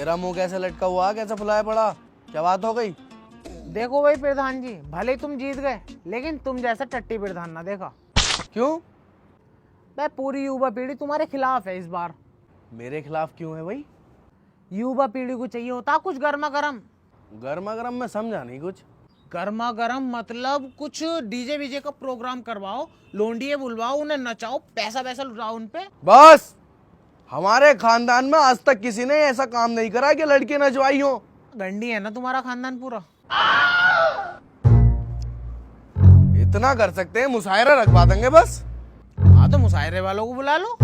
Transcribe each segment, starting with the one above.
तेरा मुंह कैसे लटका हुआ, कैसे फुलाया पड़ा, क्या बात हो गई? देखो भाई प्रधान जी, भले ही तुम जीत गए लेकिन तुम जैसा टट्टी प्रधान ना देखा। क्यों? भाई पूरी युवा पीढ़ी तुम्हारे खिलाफ है इस बार। मेरे खिलाफ क्यों है भाई? युवा पीढ़ी को चाहिए होता कुछ गर्मा गर्म। गर्मा गर्म में समझा नहीं कुछ। गर्मा गर्म मतलब कुछ डीजे वीजे का प्रोग्राम करवाओ, लोंडिये बुलवाओ, उन्हें नचाओ, पैसा वैसा लुटाओ उन पे। बस, हमारे खानदान में आज तक किसी ने ऐसा काम नहीं करा कि लड़की नचवाई हो। गंडी है ना तुम्हारा खानदान पूरा। इतना कर सकते हैं, मुशायरा रखवा देंगे बस। हाँ तो मुशायरे वालों को बुला लो।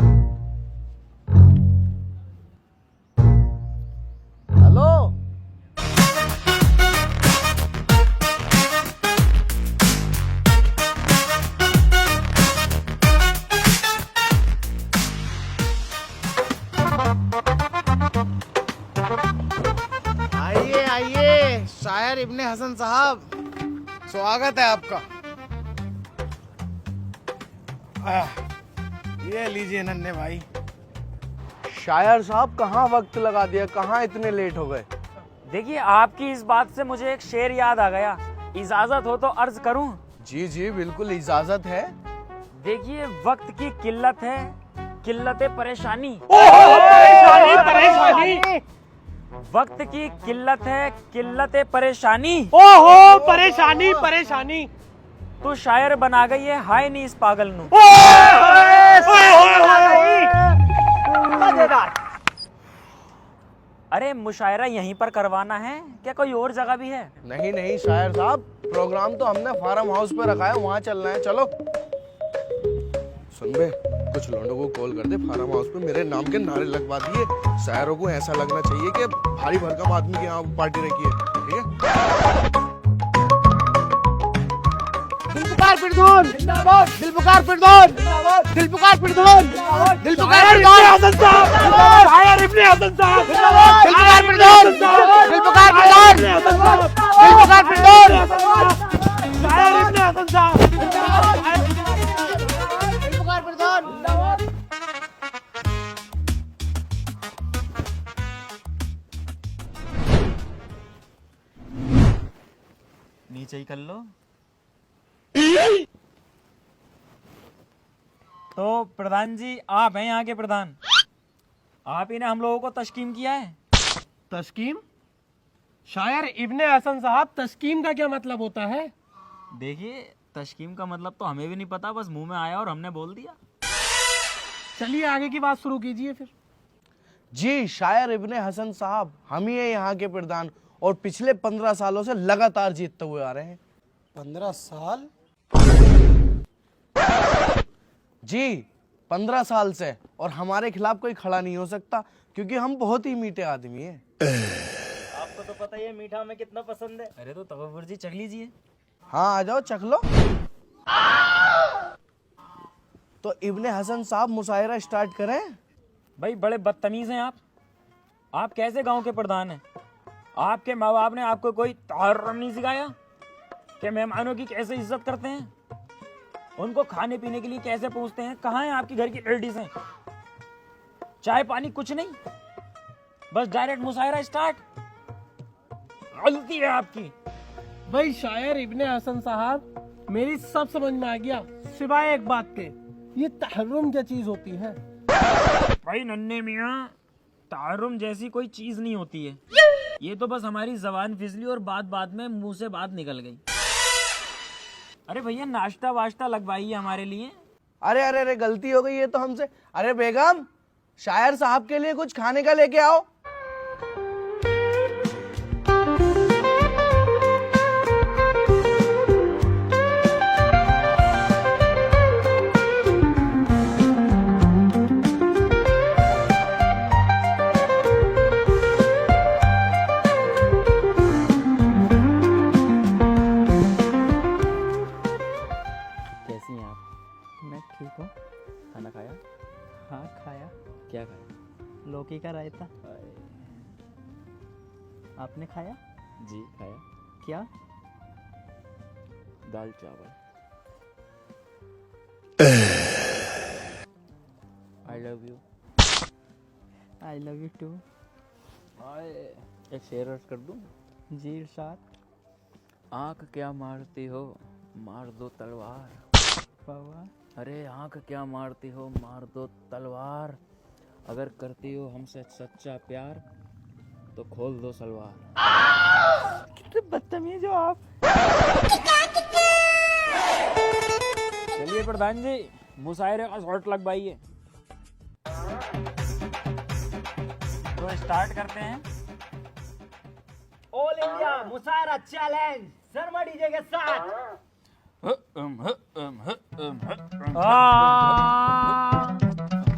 हेलो, आइए आइए शायर इब्ने हसन साहब, स्वागत है आपका। ये लीजिए नन्हे भाई। शायर साहब कहाँ वक्त लगा दिया, कहाँ इतने लेट हो गए? देखिए, आपकी इस बात से मुझे एक शेर याद आ गया, इजाजत हो तो अर्ज करूं? जी जी बिल्कुल, इजाजत है। देखिए, वक्त की किल्लत है, किल्लत परेशानी। परेशानी। वक्त की किल्लत है, किल्लत परेशानी। ओहो, परेशानी परेशानी। तो शायर बना गई है, हाय नहीं इस पागल नू। मजेदार। अरे मुशायरा यहीं पर करवाना है क्या, कोई और जगह भी है? नहीं नहीं शायर साहब, प्रोग्राम तो हमने फार्म हाउस पे रखा है, वहाँ चलना है, चलो। सुन बे, कुछ लोगों को कॉल कर दे, फार्म हाउस पे मेरे नाम के नारे लगवा दिए। शायरों को ऐसा लगना चाहिए कि भारी भरकम आदमी के यहाँ पार्टी रखी है, ठीक है? दिलपुकार फिरदौन जिंदाबाद, दिलपुकार फिरदौन जिंदाबाद, दिलपुकार फिरदौन, दिलपुकार फिरदौन, हसन साहब, शायर इब्ने हसन साहब, दिलपुकार फिरदौन, दिलपुकार फिरदौन, दिलपुकार फिरदौन, शायर इब्ने हसन साहब। दिलपुकार फिरदौन। नीचे ही कर लो। तो प्रधान जी, आप हैं यहाँ के प्रधान, आप ही ने हम लोगों को तस्कीम किया है। तस्कीम? शायर इब्ने हसन साहब, तस्कीम का क्या मतलब होता है? देखिए, तस्कीम का मतलब तो हमें भी नहीं पता, बस मुंह में आया और हमने बोल दिया। चलिए आगे की बात शुरू कीजिए फिर। जी, शायर इब्ने हसन साहब हम ही है यहाँ के प्रधान, और पिछले 15 सालों से लगातार जीतते हुए आ रहे हैं। 15 साल? जी 15 साल से, और हमारे खिलाफ कोई खड़ा नहीं हो सकता क्योंकि हम बहुत ही मीठे आदमी हैं। आपको तो पता ही है मीठा हमें कितना पसंद है। अरे तो तवव्वुर जी चख लीजिए। हाँ आ जाओ, चख लो। तो इब्ने हसन साहब मुशायरा स्टार्ट करें? भाई बड़े बदतमीज हैं आप कैसे गांव के प्रधान हैं? आपके माँ बाप ने आपको कोई तहर्रुम नहीं सिखाया कि मेहमानों की कैसे इज्जत करते हैं, उनको खाने पीने के लिए कैसे पूछते हैं? कहाँ है आपकी घर की लेडीज हैं? चाय पानी कुछ नहीं, बस डायरेक्ट मुशायरा स्टार्ट। गलती है आपकी। भाई शायर इब्ने हसन साहब, मेरी सब समझ में आ गया, सिवाय एक बात के, ये तहर्रुम क्या चीज होती है? भाई नन्हे मियाँ, तहर्रुम जैसी कोई चीज नहीं होती है, ये तो बस हमारी जबान फिसली और बात बात में मुंह से बात निकल गई। अरे भैया, नाश्ता वाश्ता लगवाइए हमारे लिए। अरे अरे अरे, गलती हो गई ये तो हमसे। अरे बेगम, शायर साहब के लिए कुछ खाने का लेके आओ। कैसी हैं आप? मैं ठीक हूँ। खाना खाया? हाँ खाया, क्या खाया? लौकी का रायता। आपने खाया? जी खाया। क्या? दाल चावल। I love you. I love you too. एक शेर अर्ज कर दूं? जी इरशाद। आंख क्या मारती हो, मार दो तलवार। बाबा अरे आंख क्या मारती हो, मार दो तलवार। अगर करती हो हमसे सच्चा प्यार तो खोल दो सलवार। कितने बदतमीज हो आप। चलिए प्रधान जी, मुशायरे का शॉट लगवाइए। तो स्टार्ट करते हैं। All India mushaira challenge Sharma DJ के साथ।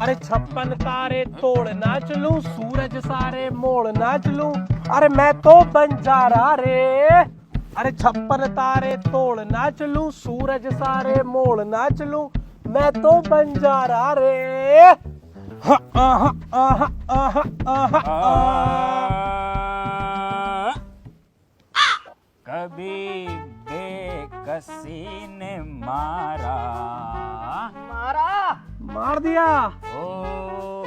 अरे 56 तारे तोड़ नाच लूं, सूरज सारे मोड़ नाच लूं, अरे मैं तो बंजारा रे। अरे 56 तारे तोड़ नाच लूं, सूरज सारे मोड़ नाच लूं, मैं तो बंजारा रे। कभी बेकसी ने मारा, मार दिया। ओ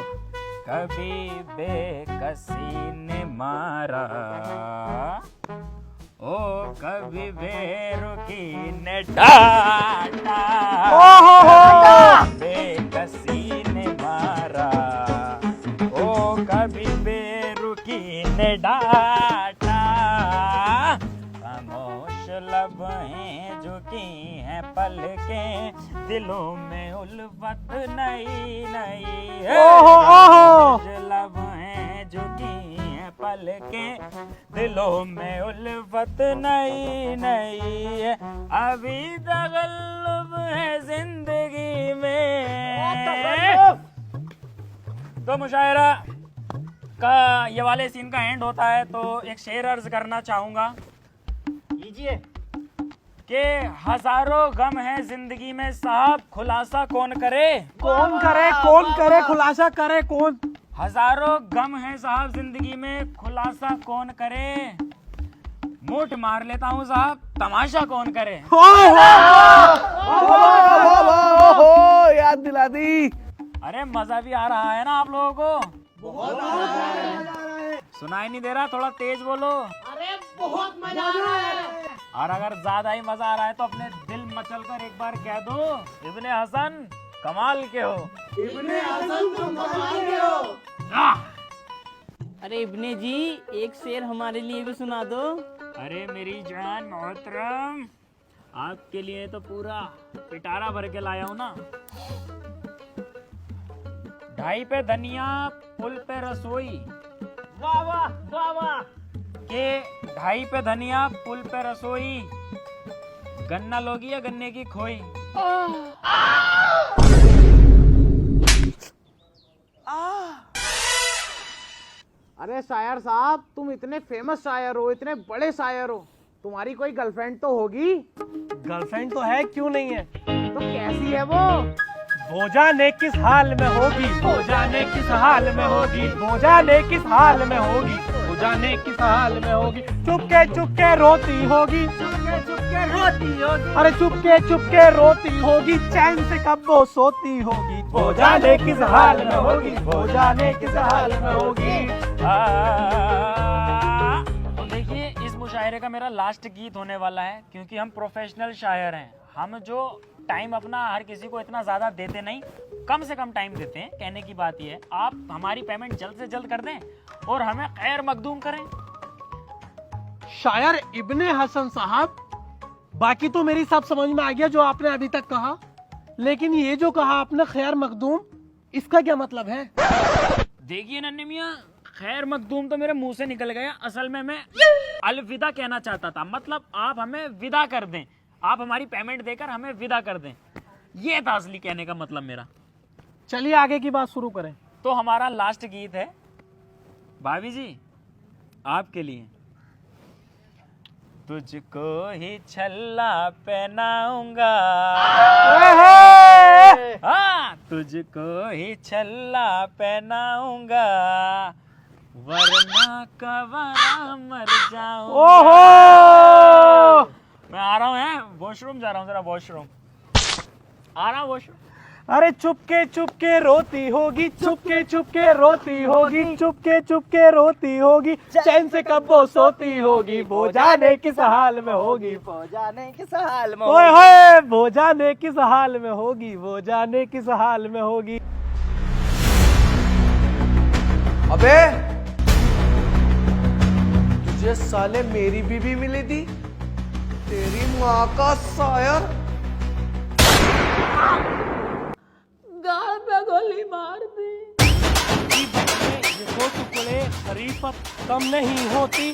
कभी बेकसी ने मारा, ओ कभी बेरुखी ने डांटा। बेकसी ने मारा, ओ कभी बेरुखी ने डांटा। खामोश लब हैं झुकी हैं पलकें, दिलों में उल्फत नई नई है। खामोश लब हैं झुकी हैं पलकें, दिलों में उल्फत नई नई है। अभी तगल्लुब है जिंदगी में। तो मुशायरा का ये वाले सीन का एंड होता है, तो एक शेर अर्ज करना चाहूंगा लीजिए। कि हजारों गम है जिंदगी में साहब, खुलासा कौन करे। कौन करे, कौन करे, खुलासा करे कौन। हजारों गम है साहब जिंदगी में, खुलासा कौन करे। मूठ मार लेता हूँ साहब, तमाशा कौन करे। याद दिला दी। अरे मजा भी आ रहा है ना आप लोगों को? बहुत सुनाई नहीं दे रहा? थोड़ा तेज बोलो। अरे बहुत मजा आ रहा है। और अगर ज्यादा ही मजा आ रहा है तो अपने दिल मचल कर एक बार कह दो, इब्ने हसन कमाल के हो। इब्ने हसन तुम कमाल के हो। अरे इब्ने जी एक शेर हमारे लिए भी सुना दो। अरे मेरी जान मोहतरम, आपके लिए तो पूरा पिटारा भर के लाया हूँ ना। ढाई पे धनिया पुल पे रसोई, वाह वाह वाह वाह। के ढाई पे धनिया पुल पे रसोई, गन्ना लोगी या गन्ने की खोई। अरे शायर साहब, तुम इतने फेमस शायर हो, इतने बड़े शायर हो, तुम्हारी कोई गर्लफ्रेंड तो होगी? गर्लफ्रेंड तो है, क्यों नहीं है। तो कैसी है वो? वो जाने किस हाल में होगी, वो जाने किस हाल में होगी, वो जाने किस हाल में होगी, वो जाने किस हाल में होगी। चुपके चुपके रोती होगी, चुपके चुपके रोती होगी, अरे चुपके चुपके रोती होगी, चैन से कब वो सोती होगी। वो जाने किस हाल में होगी, वो जाने किस हाल में होगी। तो देखिए, इस मुशायरे का मेरा लास्ट गीत होने वाला है, क्योंकि हम प्रोफेशनल शायर हैं। हम जो टाइम अपना हर किसी को इतना ज़्यादा देते नहीं, कम से कम टाइम देते हैं। कहने की बात ये है, आप हमारी पेमेंट जल्द से जल्द कर दें और हमें खैर मखदूम करें। शायर इब्ने हसन साहब, बाकी तो मेरी सब समझ में आ गया जो आपने अभी तक कहा, लेकिन ये जो कहा आपने खैर मखदूम, इसका क्या मतलब है? देखिए नन्हे मियाँ, खैर मखदूम तो मेरे मुंह से निकल गया। असल में मैं अलविदा कहना चाहता था, मतलब आप हमें विदा कर दें, आप हमारी पेमेंट देकर हमें विदा कर दें, ये था असली कहने का मतलब मेरा। चलिए आगे की बात शुरू करें। तो हमारा लास्ट गीत है भाभी जी आपके लिए। तुझको ही छल्ला पहनाऊंगा, हाँ तुझको ही छल्ला पहनाऊंगा, वरना कवरा मर जाऊंगा। ओहो, मैं आ रहा हूँ, वॉशरूम जा रहा हूँ, जरा वॉशरूम आ रहा हूँ, वॉशरूम। अरे चुपके चुपके रोती होगी, चुपके चुपके रोती होगी, चुपके चुपके रोती होगी, चैन से कब वो सोती होगी, वो जाने किस हाल में होगी, वो जाने किस हाल में ओए होए वो जाने किस हाल में होगी, वो जाने किस हाल में होगी। अबे तुझे साले मेरी बीवी मिली थी, तेरी माँ का सायर। गाल पे गोली मार दी। ये दो टुकड़े शरीफत कम नहीं होती।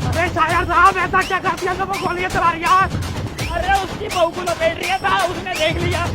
अरे शायर साहब ऐसा क्या कर दिया, वो गोलियां चला रही यार। अरे उसकी बहू को लपेट रही था, उसने देख लिया।